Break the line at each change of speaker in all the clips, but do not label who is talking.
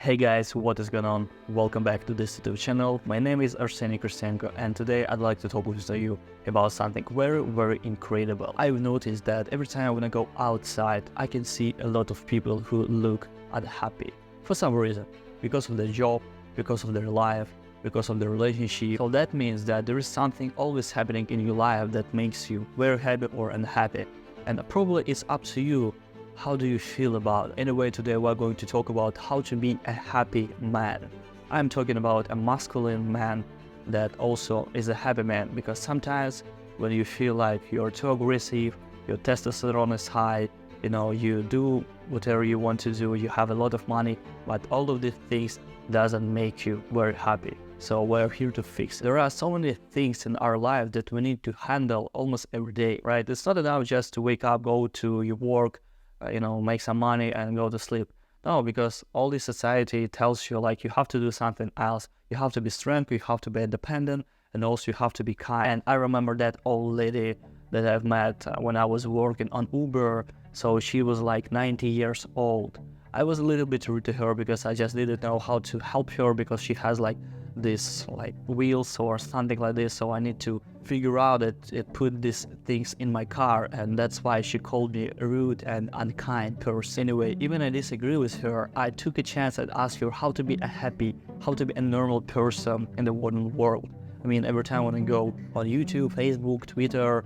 Hey guys, what is going on? Welcome back to this YouTube channel. My name is Arseny Kristenko and today I'd like to talk with you about something very incredible. I've noticed that every time when I go outside, I can see a lot of people who look unhappy for some reason, because of their job, because of their life, because of their relationship. So that means that there is something always happening in your life that makes you very happy or unhappy. And probably it's up to you. How do you feel about it? Anyway, today we're going to talk about how to be a happy man. I'm talking about a masculine man that also is a happy man, because sometimes when you feel like you're too aggressive, your testosterone is high, you do whatever you want to do, you have a lot of money, but all of these things doesn't make you very happy. So we're here to fix it. There are so many things in our life that we need to handle almost every day, right? It's not enough just to wake up, go to your work, make some money and go to sleep. No, because all this society tells you like you have to do something else. You have to be strong, you have to be independent, and also you have to be kind. And I remember that old lady that I've met when I was working on Uber. So she was like 90 years old. I was a little bit rude to her because I just didn't know how to help her, because she has like this wheels or something like this, so I need to figure out it put these things in my car, and that's why she called me a rude and unkind person. Anyway, even I disagree with her, I took a chance and asked her how to be a normal person in the modern world. I mean, every time when I go on YouTube, Facebook, Twitter,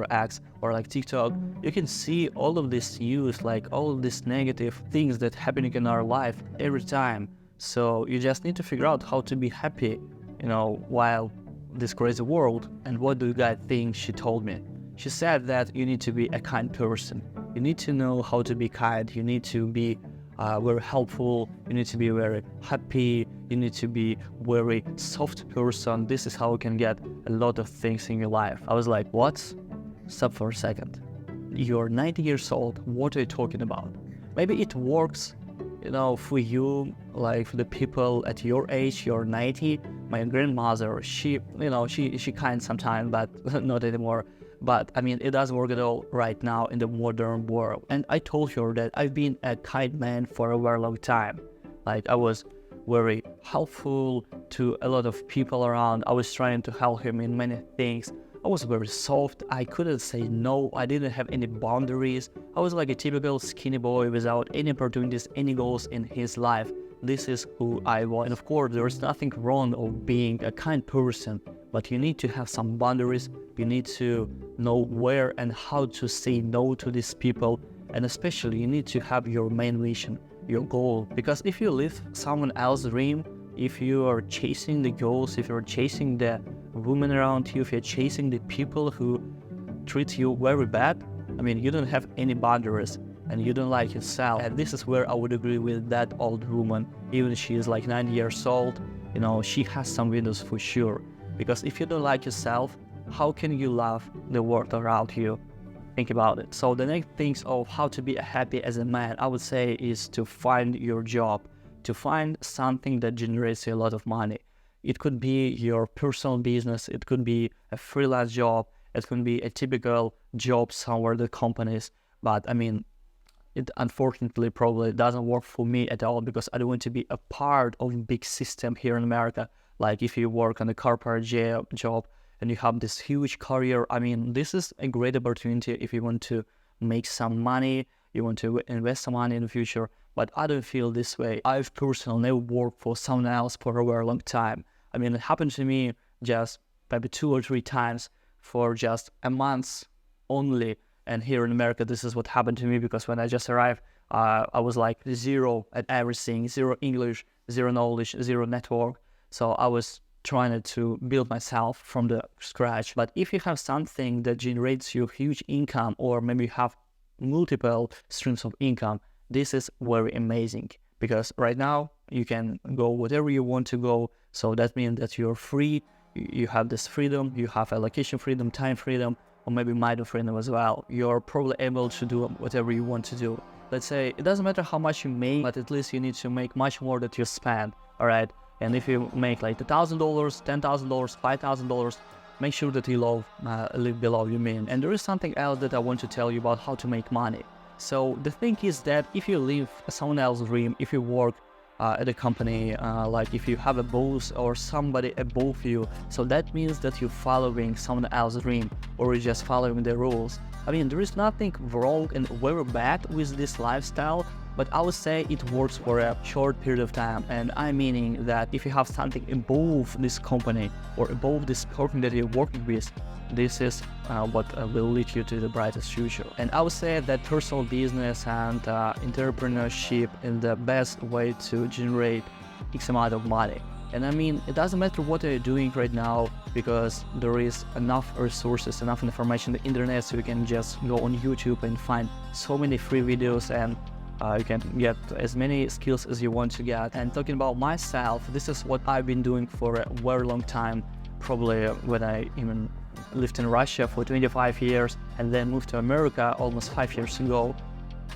X, or like TikTok, you can see all of this news, like all of these negative things that happening in our life every time. So you just need to figure out how to be happy, while this crazy world. And what do you guys think she told me? She said that you need to be a kind person. You need to know how to be kind. You need to be very helpful. You need to be very happy. You need to be very soft person. This is how you can get a lot of things in your life. I was like, what? Stop for a second. You're 90 years old. What are you talking about? Maybe it works, for you, like for the people at your age, you're 90. My grandmother, she kind sometimes, but not anymore. But I mean, it doesn't work at all right now in the modern world. And I told her that I've been a kind man for a very long time. Like I was very helpful to a lot of people around. I was trying to help him in many things. I was very soft. I couldn't say no. I didn't have any boundaries. I was like a typical skinny boy without any opportunities, any goals in his life. This is who I was. And of course, there is nothing wrong of being a kind person, but you need to have some boundaries. You need to know where and how to say no to these people. And especially, you need to have your main vision, your goal. Because if you live someone else's dream, if you are chasing the goals, if you're chasing the women around you, if you're chasing the people who treat you very bad, I mean, you don't have any boundaries and you don't like yourself. And this is where I would agree with that old woman. Even if she is like 90 years old, she has some windows for sure. Because if you don't like yourself, how can you love the world around you? Think about it. So the next things of how to be happy as a man, I would say, is to find your job, to find something that generates you a lot of money. It could be your personal business, it could be a freelance job, it could be a typical job somewhere, the companies. But I mean, it unfortunately probably doesn't work for me at all, because I don't want to be a part of a big system here in America. Like if you work on a corporate job and you have this huge career, I mean, this is a great opportunity if you want to make some money, you want to invest some money in the future. But I don't feel this way. I've personally never worked for someone else for a very long time. I mean, it happened to me just maybe 2 or 3 times for just a month only. And here in America, this is what happened to me, because when I just arrived, I was like zero at everything, zero English, zero knowledge, zero network. So I was trying to build myself from the scratch. But if you have something that generates you huge income, or maybe you have multiple streams of income, this is very amazing, because right now you can go whatever you want to go. So that means that you're free. You have this freedom, you have allocation freedom, time freedom, or maybe money freedom as well. You're probably able to do whatever you want to do. Let's say it doesn't matter how much you make, but at least you need to make much more than you spend. All right. And if you make like $1,000, $10,000, $5,000, make sure that you live below your mean. And there is something else that I want to tell you about how to make money. So the thing is that if you live someone else's dream, if you work at a company, like if you have a boss or somebody above you, so that means that you're following someone else's dream or you're just following the rules. I mean, there is nothing wrong and very bad with this lifestyle, but I would say it works for a short period of time. And I'm meaning that if you have something above this company or above this person that you're working with, this is what will lead you to the brightest future. And I would say that personal business and entrepreneurship is the best way to generate X amount of money. And I mean, it doesn't matter what you're doing right now, because there is enough resources, enough information on the internet, so you can just go on YouTube and find so many free videos, and you can get as many skills as you want to get. And talking about myself, this is what I've been doing for a very long time, probably when I even lived in Russia for 25 years and then moved to America almost 5 years ago.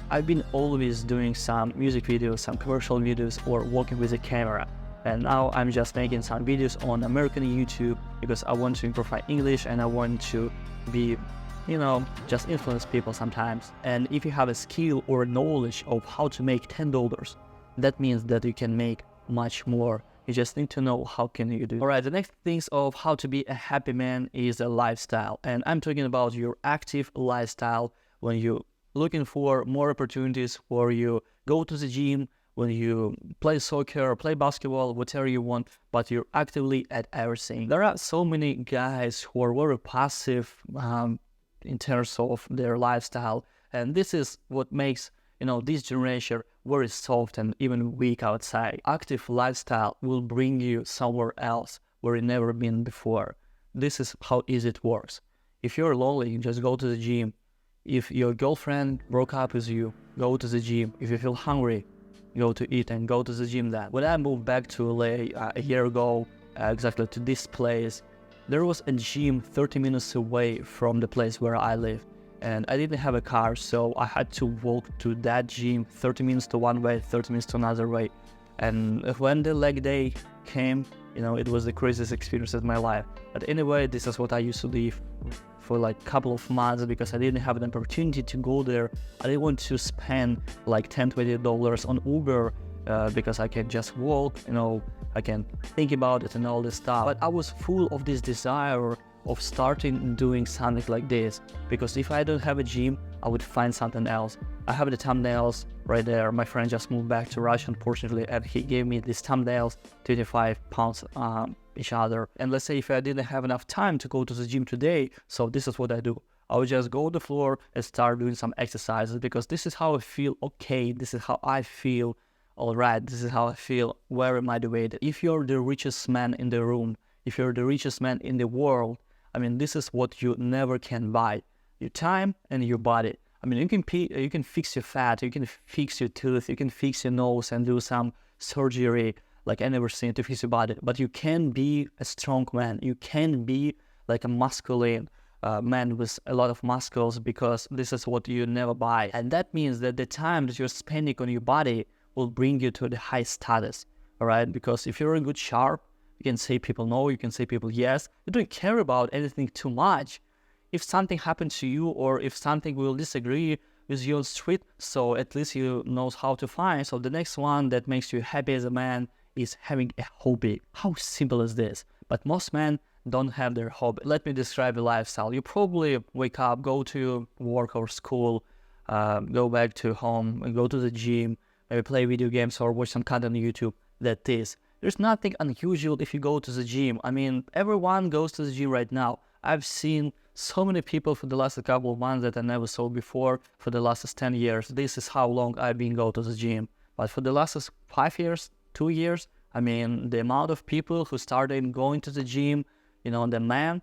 I've been always doing some music videos, some commercial videos, or working with a camera. And now I'm just making some videos on American YouTube because I want to improve my English and I want to be, just influence people sometimes. And if you have a skill or knowledge of how to make $10, that means that you can make much more. You just need to know how can you do. Alright, the next things of how to be a happy man is a lifestyle. And I'm talking about your active lifestyle, when you're looking for more opportunities, where you go to the gym, when you play soccer, play basketball, whatever you want, but you're actively at everything. There are so many guys who are very passive in terms of their lifestyle. And this is what makes this generation very soft and even weak outside. Active lifestyle will bring you somewhere else where you've never been before. This is how easy it works. If you're lonely, you just go to the gym. If your girlfriend broke up with you, go to the gym. If you feel hungry, go to eat and go to the gym then. When I moved back to LA a year ago, exactly to this place, there was a gym 30 minutes away from the place where I live. And I didn't have a car, so I had to walk to that gym 30 minutes to one way, 30 minutes to another way. And when the leg day came, it was the craziest experience of my life. But anyway, this is what I used to live for like a couple of months, because I didn't have an opportunity to go there. I didn't want to spend like $10-20 on Uber because I can just walk, I can think about it and all this stuff. But I was full of this desire of starting doing something like this, because if I don't have a gym, I would find something else. I have the thumbnails right there. My friend just moved back to Russia, unfortunately, and he gave me these thumbnails, 25 pounds each other. And let's say if I didn't have enough time to go to the gym today, so this is what I do. I would just go on the floor and start doing some exercises, because this is how I feel okay, this is how I feel alright, this is how I feel very motivated. If you're the richest man in the room, if you're the richest man in the world, I mean, this is what you never can buy: your time and your body. I mean, you can fix your fat, you can fix your tooth, you can fix your nose and do some surgery like I never seen to fix your body. But you can be a strong man. You can be like a masculine man with a lot of muscles, because this is what you never buy. And that means that the time that you're spending on your body will bring you to the high status. All right, because if you're in good shape, you can say people no, you can say people yes. You don't care about anything too much. If something happens to you, or if something will disagree with you on the street, so at least you know how to find. So the next one that makes you happy as a man is having a hobby. How simple is this? But most men don't have their hobby. Let me describe a lifestyle. You probably wake up, go to work or school, go back to home, and go to the gym, maybe play video games or watch some content on YouTube. That is. There's nothing unusual if you go to the gym. I mean, everyone goes to the gym right now. I've seen so many people for the last couple of months that I never saw before for the last 10 years. This is how long I've been going to the gym. But for the last 5 years, 2 years, I mean, the amount of people who started going to the gym, the man,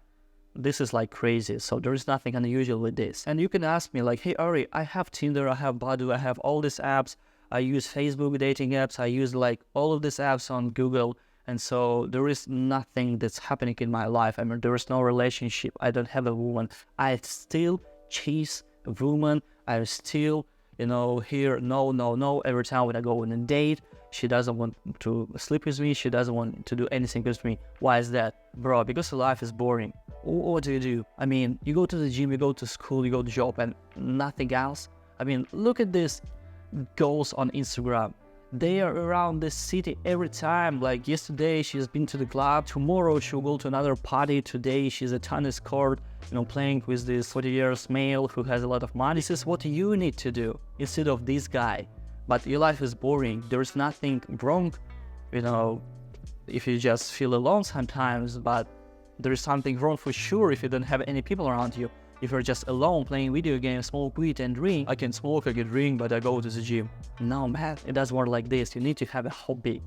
this is like crazy. So there is nothing unusual with this. And you can ask me like, hey, Ari, I have Tinder, I have Badoo, I have all these apps. I use Facebook dating apps. I use like all of these apps on Google. And so there is nothing that's happening in my life. I mean, there is no relationship. I don't have a woman. I still chase a woman. I still, hear no. Every time when I go on a date, she doesn't want to sleep with me. She doesn't want to do anything with me. Why is that? Bro, because life is boring. What do you do? I mean, you go to the gym, you go to school, you go to job, and nothing else. I mean, look at this. Goals on Instagram. They are around the city every time. Like yesterday she's been to the club, tomorrow she'll go to another party, today she's at tennis court, playing with this 40 years male who has a lot of money. This is what you need to do instead of this guy. But your life is boring. There's nothing wrong, if you just feel alone sometimes, but there is something wrong for sure if you don't have any people around you. If you're just alone playing video games, smoke weed and drink. I can smoke, I can drink, but I go to the gym. No, man, it doesn't work like this. You need to have a hobby.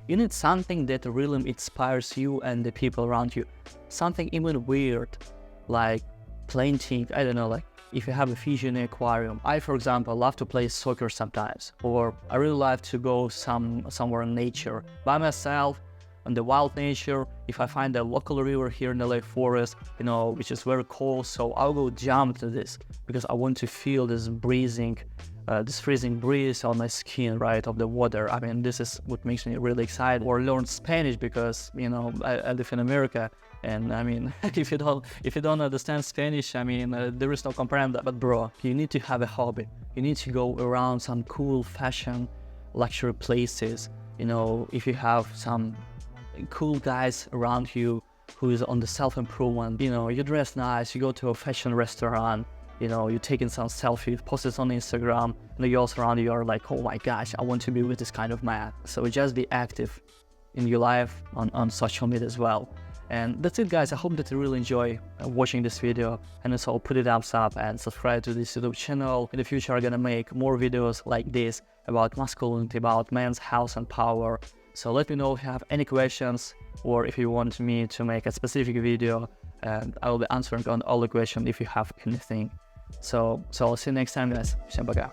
You need something that really inspires you and the people around you. Something even weird, like painting, I don't know, like if you have a fish in an aquarium. I, for example, love to play soccer sometimes, or I really love to go somewhere in nature by myself, in the wild nature. If I find a local river here in the Lake Forest, which is very cold, so I'll go jump to this because I want to feel this freezing breeze on my skin, right, of the water. I mean, this is what makes me really excited. Or learn Spanish because, I live in America, and I mean, if you don't understand Spanish, I mean, there is no comprendo. But bro, you need to have a hobby. You need to go around some cool fashion, luxury places. If you have some cool guys around you who is on the self-improvement, you dress nice, you go to a fashion restaurant, you're taking some selfies, post it on Instagram, and the girls around you are like, oh my gosh, I want to be with this kind of man. So just be active in your life on social media as well. And that's it, guys. I hope that you really enjoy watching this video, and also put it thumbs up and subscribe to this YouTube channel. In the future I'm gonna make more videos like this about masculinity, about men's health and power. So let me know if you have any questions, or if you want me to make a specific video, and I will be answering on all the questions if you have anything. So I'll see you next time, guys. Всем пока.